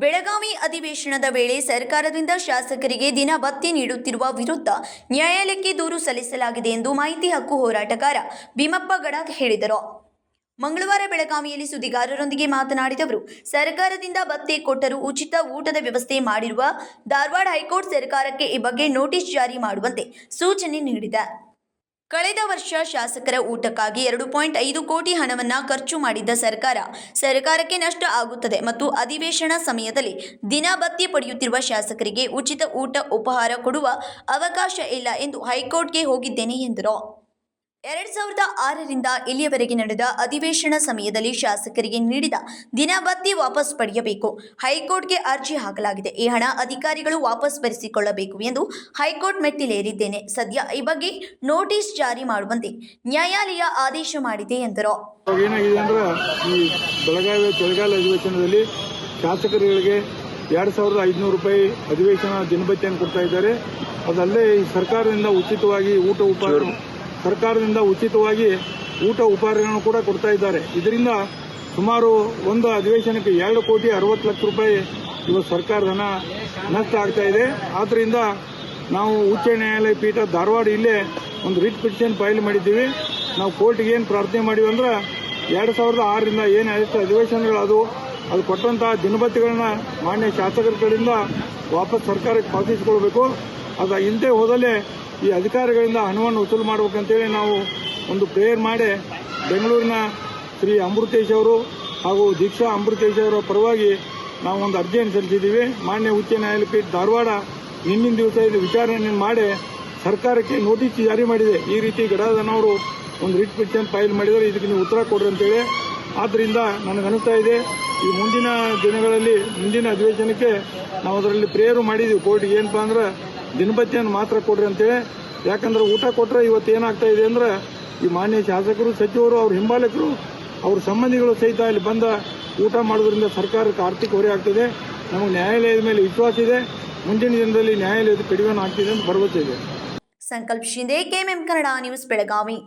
ಬೆಳಗಾವಿ ಅಧಿವೇಶನದ ವೇಳೆ ಸರ್ಕಾರದಿಂದ ಶಾಸಕರಿಗೆ ದಿನ ಭತ್ಯೆ ನೀಡುತ್ತಿರುವ ವಿರುದ್ಧ ನ್ಯಾಯಾಲಯಕ್ಕೆ ದೂರು ಸಲ್ಲಿಸಲಾಗಿದೆ ಎಂದು ಮಾಹಿತಿ ಹಕ್ಕು ಹೋರಾಟಗಾರ ಭೀಮಪ್ಪ ಗಡಾದ್ ಹೇಳಿದರು. ಮಂಗಳವಾರ ಬೆಳಗಾವಿಯಲ್ಲಿ ಸುದ್ದಿಗಾರರೊಂದಿಗೆ ಮಾತನಾಡಿದ ಅವರು, ಸರ್ಕಾರದಿಂದ ಭತ್ಯೆ ಕೊಟ್ಟರೂ ಉಚಿತ ಊಟದ ವ್ಯವಸ್ಥೆ ಮಾಡಿರುವ ಧಾರವಾಡ ಹೈಕೋರ್ಟ್ ಸರ್ಕಾರಕ್ಕೆ ಈ ಬಗ್ಗೆ ನೋಟಿಸ್ ಜಾರಿ ಮಾಡುವಂತೆ ಸೂಚನೆ ನೀಡಿದೆ. ಕಳೆದ ವರ್ಷ ಶಾಸಕರ ಊಟಕ್ಕಾಗಿ 2.5 ಕೋಟಿ ಹಣವನ್ನು ಖರ್ಚು ಮಾಡಿದ್ದ ಸರ್ಕಾರಕ್ಕೆ ನಷ್ಟ ಆಗುತ್ತದೆ ಮತ್ತು ಅಧಿವೇಶನ ಸಮಯದಲ್ಲಿ ದಿನ ಭತ್ಯೆ ಪಡೆಯುತ್ತಿರುವ ಶಾಸಕರಿಗೆ ಉಚಿತ ಊಟ ಉಪಹಾರ ಕೊಡುವ ಅವಕಾಶ ಇಲ್ಲ ಎಂದು ಹೈಕೋರ್ಟ್ಗೆ ಹೋಗಿದ್ದೇನೆ ಎಂದರು. 2006ರಿಂದ ಇಲ್ಲಿಯವರೆಗೆ ನಡೆದ ಅಧಿವೇಶನ ಸಮಯದಲ್ಲಿ ಶಾಸಕರಿಗೆ ನೀಡಿದ ದಿನ ಭತ್ಯೆ ವಾಪಸ್ ಪಡೆಯಬೇಕು. ಹೈಕೋರ್ಟ್ಗೆ ಅರ್ಜಿ ಹಾಕಲಾಗಿದೆ. ಈ ಹಣ ಅಧಿಕಾರಿಗಳು ವಾಪಸ್ ಬರೆಸಿಕೊಳ್ಳಬೇಕು ಎಂದು ಹೈಕೋರ್ಟ್ ಮೆಟ್ಟಿಲೇರಿದ್ದೇನೆ. ಸದ್ಯ ಈ ಬಗ್ಗೆ ನೋಟಿಸ್ ಜಾರಿ ಮಾಡುವಂತೆ ನ್ಯಾಯಾಲಯ ಆದೇಶ ಮಾಡಿದೆ ಎಂದರು. ಏನಾಗಿದೆ ಅಂದ್ರೆ ಈ ಬೆಳಗಾವಿ ಚಳಿಗಾಲ ಅಧಿವೇಶನದಲ್ಲಿ ಶಾಸಕರುಗಳಿಗೆ 2500 ರೂಪಾಯಿ ಅಧಿವೇಶನ ದಿನಭತ್ಯೆಯನ್ನು ಕೊಡ್ತಾ ಇದ್ದಾರೆ. ಅದಲ್ಲದೆ ಈ ಸರ್ಕಾರದಿಂದ ಉಚಿತವಾಗಿ ಊಟ ಉಪಹಾರಗಳನ್ನು ಕೂಡ ಕೊಡ್ತಾ ಇದ್ದಾರೆ. ಇದರಿಂದ ಸುಮಾರು ಒಂದು ಅಧಿವೇಶನಕ್ಕೆ 2,60,00,000 ರೂಪಾಯಿ ಇವತ್ತು ಸರ್ಕಾರದ ಹಣ ನಷ್ಟ ಆಗ್ತಾ ಇದೆ. ಆದ್ದರಿಂದ ನಾವು ಉಚ್ಚ ನ್ಯಾಯಾಲಯ ಪೀಠ ಧಾರವಾಡ ಇಲ್ಲೇ ಒಂದು ರಿಟ್ ಪಿಟಿಷನ್ ಫೈಲ್ ಮಾಡಿದ್ದೀವಿ. ನಾವು ಕೋರ್ಟ್ಗೆ ಏನು ಪ್ರಾರ್ಥನೆ ಮಾಡಿವಿ ಅಂದ್ರೆ 2006ರಿಂದ ಏನು ಅಧಿವೇಶನಗಳದು ಅದು ಕೊಟ್ಟಂತಹ ದಿನಭತ್ಯೆಗಳನ್ನ ಮಾನ್ಯ ಶಾಸಕರ ಕಡೆಯಿಂದ ವಾಪಸ್ ಸರ್ಕಾರಕ್ಕೆ ಪಾವತಿಸಿಕೊಳ್ಬೇಕು. ಅದು ಹಿಂದೆ ಹೋದಲ್ಲೇ ಈ ಅಧಿಕಾರಿಗಳಿಂದ ಹಣವನ್ನು ವಸೂಲು ಮಾಡಬೇಕಂತೇಳಿ ನಾವು ಒಂದು ಪ್ರೇಯರ್ ಮಾಡಿ ಬೆಂಗಳೂರಿನ ಶ್ರೀ ಅಮೃತೇಶ್ ಅವರು ಹಾಗೂ ದೀಕ್ಷಾ ಅಮೃತೇಶ್ ಅವರ ಪರವಾಗಿ ನಾವು ಒಂದು ಅರ್ಜಿಯನ್ನು ಸಲ್ಲಿಸಿದ್ದೀವಿ. ಮಾನ್ಯ ಉಚ್ಚ ನ್ಯಾಯಾಲಯ ಪೀಠ ಧಾರವಾಡ ನಿನ್ನಿನ ದಿವಸ ಇದು ವಿಚಾರಣೆ ಮಾಡಿ ಸರ್ಕಾರಕ್ಕೆ ನೋಟಿಸ್ ಜಾರಿ ಮಾಡಿದೆ. ಈ ರೀತಿ ಗಡಾದನವರು ಒಂದು ರಿಟ್ ಪಿಟಿಷನ್ ಫೈಲ್ ಮಾಡಿದರೆ ಇದಕ್ಕೆ ನೀವು ಉತ್ತರ ಕೊಡ್ರಿ ಅಂತೇಳಿ. ಆದ್ದರಿಂದ ನನಗನ್ನಿಸ್ತಾ ಇದೆ ಈ ಮುಂದಿನ ದಿನಗಳಲ್ಲಿ ಮುಂದಿನ ಅಧಿವೇಶನಕ್ಕೆ ನಾವು ಅದರಲ್ಲಿ ಪ್ರೇಯರ್ ಮಾಡಿದ್ದೀವಿ ಕೋರ್ಟ್ಗೆ. ಏನಪ್ಪ ಅಂದ್ರೆ ದಿನಭತ್ಯೆಯನ್ನು ಮಾತ್ರ ಕೊಡ್ರಿ ಅಂತೇಳಿ. ಯಾಕಂದ್ರೆ ಊಟ ಕೊಟ್ಟರೆ ಇವತ್ತು ಏನಾಗ್ತಾ ಇದೆ ಅಂದ್ರೆ ಈ ಮಾನ್ಯ ಶಾಸಕರು, ಸಚಿವರು, ಅವ್ರ ಹಿಂಬಾಲಕರು, ಅವ್ರ ಸಂಬಂಧಿಗಳು ಸಹಿತ ಇಲ್ಲಿ ಬಂದ ಊಟ ಮಾಡೋದ್ರಿಂದ ಸರ್ಕಾರಕ್ಕೆ ಆರ್ಥಿಕ ಹೊರೆ ಆಗ್ತದೆ. ನಮಗೆ ನ್ಯಾಯಾಲಯದ ಮೇಲೆ ವಿಶ್ವಾಸ ಇದೆ. ಮುಂದಿನ ದಿನದಲ್ಲಿ ನ್ಯಾಯಾಲಯದ ಕಡಿವಾಣ ಆಗ್ತಿದೆ ಅಂತ ಭರವಸೆ ಇದೆ. ಸಂಕಲ್ಪ ಶಿಂದೆ, KMM ಕನ್ನಡ ನ್ಯೂಸ್, ಬೆಳಗಾವಿ.